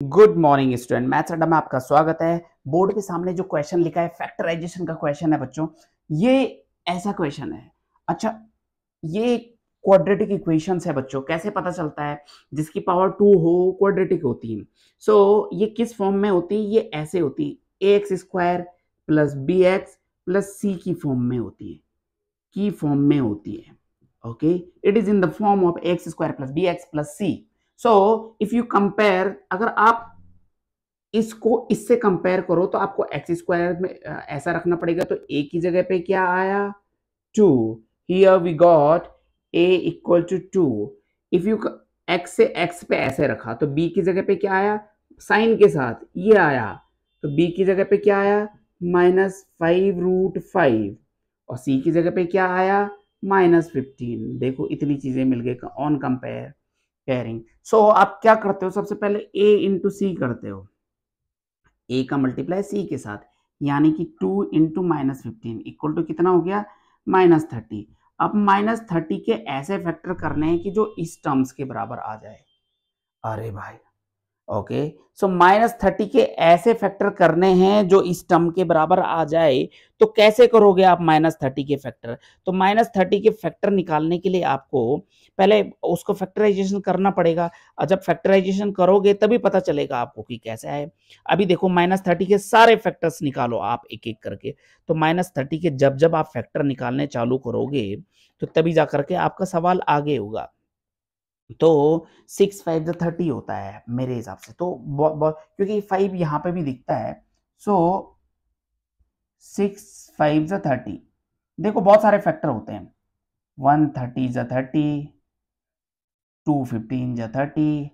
Good morning student, maths अड्डा में आपका स्वागत है। बोर्ड के सामने जो क्वेश्चन लिखा है फैक्टराइजेशन का क्वेश्चन है बच्चों, ये ऐसा क्वेश्चन है। अच्छा, ये क्वाड्रेटिक इक्वेशंस है बच्चों। कैसे पता चलता है? जिसकी पावर 2 हो क्वाड्रेटिक होती है। सो ये किस फॉर्म में होती है? ये ऐसे होती है, ax square plus B x plus c की फॉर्म में होती है, की फॉर्म में होती है। Okay, it is in the form of X square plus B x plus C. So if you compare, अगर आप इसको इससे कंपेयर करो तो आपको एक्स स्क्वायर में ऐसा रखना पड़ेगा, तो ए की जगह पे क्या आया? 2। Here we got A equal to 2। If you X से एक्स पे ऐसे रखा तो बी की जगह पे क्या आया? साइन के साथ ये आया, तो बी की जगह पे क्या आया? -5√5। और सी की जगह पे क्या आया? -15। देखो इतनी चीजें मिल गई ऑन कंपेयर पेयरिंग। सो आप क्या करते हो? सबसे पहले ए इंटू सी करते हो, ए का मल्टीप्लाई सी के साथ, यानी कि 2 इंटू -15 इक्वल टू कितना हो गया? -30। अब -30 के ऐसे फैक्टर करने हैं कि जो इस टर्म्स के बराबर आ जाए। अरे भाई, ओके, सो -30 के ऐसे फैक्टर करने हैं जो इस टर्म के बराबर आ जाए। तो कैसे करोगे आप -30 के फैक्टर? तो -30 के फैक्टर निकालने के लिए आपको पहले उसको फैक्टराइजेशन करना पड़ेगा, और जब फैक्टराइजेशन करोगे तभी पता चलेगा आपको कि कैसे आए। अभी देखो, -30 के सारे फैक्टर्स निकालो आप एक एक करके। तो -30 के जब जब आप फैक्टर निकालने चालू करोगे तो तभी जा करके आपका सवाल आगे होगा। तो 6 5 जो 30 होता है मेरे हिसाब से, तो क्योंकि 5 यहाँ पे भी दिखता है। सो 6 5 जो 30, देखो बहुत सारे फैक्टर होते हैं। 130 जो 30, 215 जो 30,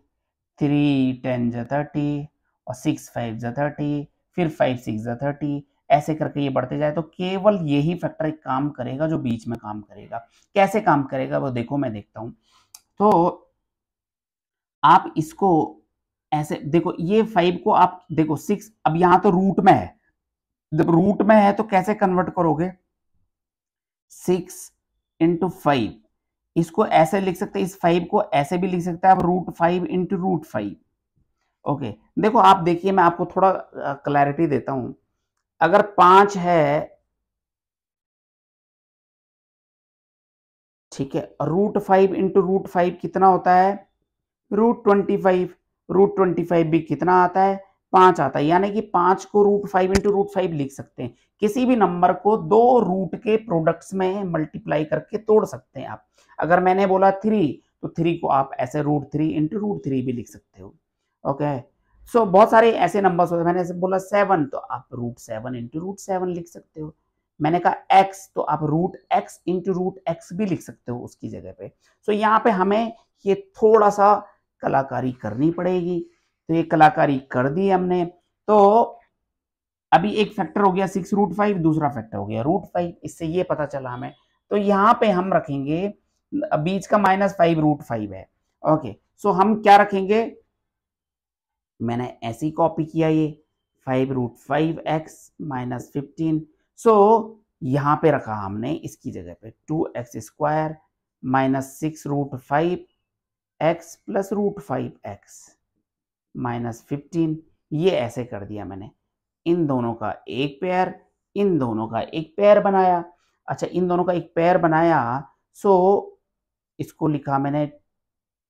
310 जो 30, और 6 5 जो 30, फिर 5 6 जो 30, ऐसे करके ये बढ़ते जाए। तो केवल यही फैक्टर एक काम करेगा जो बीच में काम करेगा। कैसे काम करेगा वो देखो, मैं देखता हूं। तो आप इसको ऐसे देखो, ये 5 को आप देखो 6, अब यहां तो रूट में है, जब रूट में है तो कैसे कन्वर्ट करोगे? 6 इंटू 5, इसको ऐसे लिख सकते हैं, इस 5 को ऐसे भी लिख सकते हैं आप, √5 इंटू √5। ओके, देखो आप देखिए, मैं आपको थोड़ा क्लैरिटी देता हूं। अगर 5 है, ठीक है, √5 इंटू √5 कितना होता है? √25। √25 भी कितना आता है? 5 आता है, यानी कि 5 को √5 इंटू √5 लिख सकते हैं। किसी भी नंबर को दो रूट के प्रोडक्ट्स में मल्टीप्लाई करके तोड़ सकते हैं आप। अगर मैंने बोला 3, तो 3 को आप ऐसे √3 इंटू √3 भी लिख सकते हो। ओके, सो बहुत सारे ऐसे नंबर्स होते हैं। मैंने ऐसे बोला 7, तो आप √7 इंटू √7 लिख सकते हो। मैंने कहा x, तो आप √x इंटू √x भी लिख सकते हो उसकी जगह पे। सो यहाँ पे हमें ये थोड़ा सा कलाकारी करनी पड़ेगी, तो ये कलाकारी कर दी हमने। तो अभी एक फैक्टर हो गया 6√5, दूसरा फैक्टर हो गया √5, इससे ये पता चला हमें। तो यहाँ पे हम रखेंगे, बीच का -5 √5 है। ओके, सो हम क्या रखेंगे? मैंने ऐसी कॉपी किया ये 5√5x -15। सो यहाँ पे रखा हमने इसकी जगह पे 2x square -6√5x plus √5x -15। ये ऐसे कर दिया मैंने। इन दोनों का एक पेयर, इन दोनों का एक पेयर बनाया। अच्छा, इन दोनों का एक पेयर बनाया, सो इसको लिखा मैंने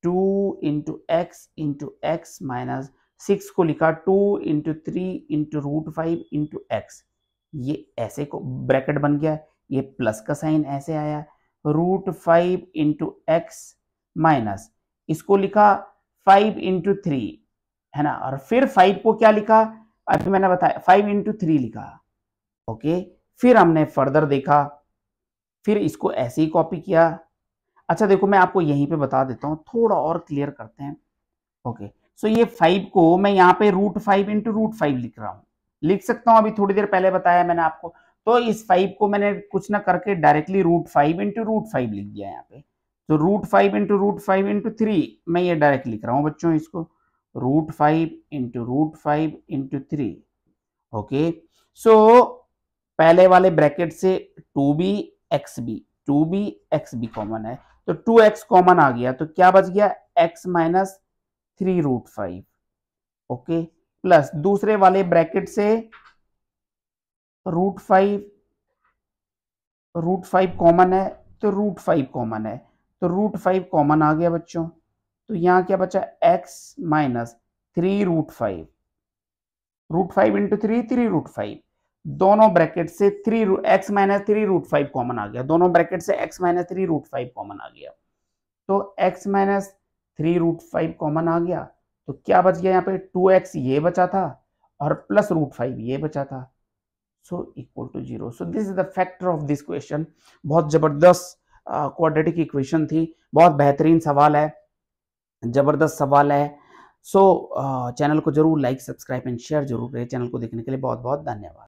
2 into x into x minus 6 को लिखा 2 इंटू 3 इंटू √5 इंटू एक्स। ये ऐसे को ब्रैकेट बन गया, ये प्लस का साइन ऐसे आया, √5 इंटू एक्स माइनस, इसको लिखा 5 इंटू 3, है ना, और फिर 5 को क्या लिखा? अभी मैंने बताया 5 इंटू 3 लिखा। ओके, फिर हमने फर्दर देखा, फिर इसको ऐसे ही कॉपी किया। अच्छा देखो, मैं आपको यहीं पे बता देता हूँ, थोड़ा और क्लियर करते हैं। ओके, सो ये 5 को मैं यहाँ पे √5 इंटू √5 लिख रहा हूँ, लिख सकता हूँ, अभी थोड़ी देर पहले बताया मैंने आपको। तो इस 5 को मैंने कुछ ना करके डायरेक्टली √5 इंटू √5 लिख दिया यहाँ पे। तो √5 इंटू √5 इंटू 3, मैं ये डायरेक्ट लिख रहा हूँ बच्चों इसको, √5 इंटू √5 इंटू 3। ओके, सो पहले वाले ब्रैकेट से 2b कॉमन है, तो 2x कॉमन आ गया, तो क्या बच गया? x -3√5। ओके, प्लस दूसरे वाले ब्रैकेट से रूट फाइव कॉमन है, तो रूट फाइव कॉमन है, तो रूट फाइव कॉमन आ गया बच्चों। तो यहाँ क्या बचा, x minus three root five into three, three root five, दोनों ब्रैकेट से x minus three root five common आ गया, दोनों ब्रैकेट से x minus three root five common आ गया। तो x minus three root five common आ गया, तो क्या बच गया यहाँ पे, टू एक्स ये बचा था और प्लस रूट फाइव ये बचा था, so equal to zero. So this is the factor of this question. बहुत जबरदस्त क्वाड्रेटिक इक्वेशन थी, बहुत बेहतरीन सवाल है, जबरदस्त सवाल है। सो चैनल को जरूर लाइक, सब्सक्राइब एंड शेयर जरूर करें। चैनल को देखने के लिए बहुत बहुत धन्यवाद।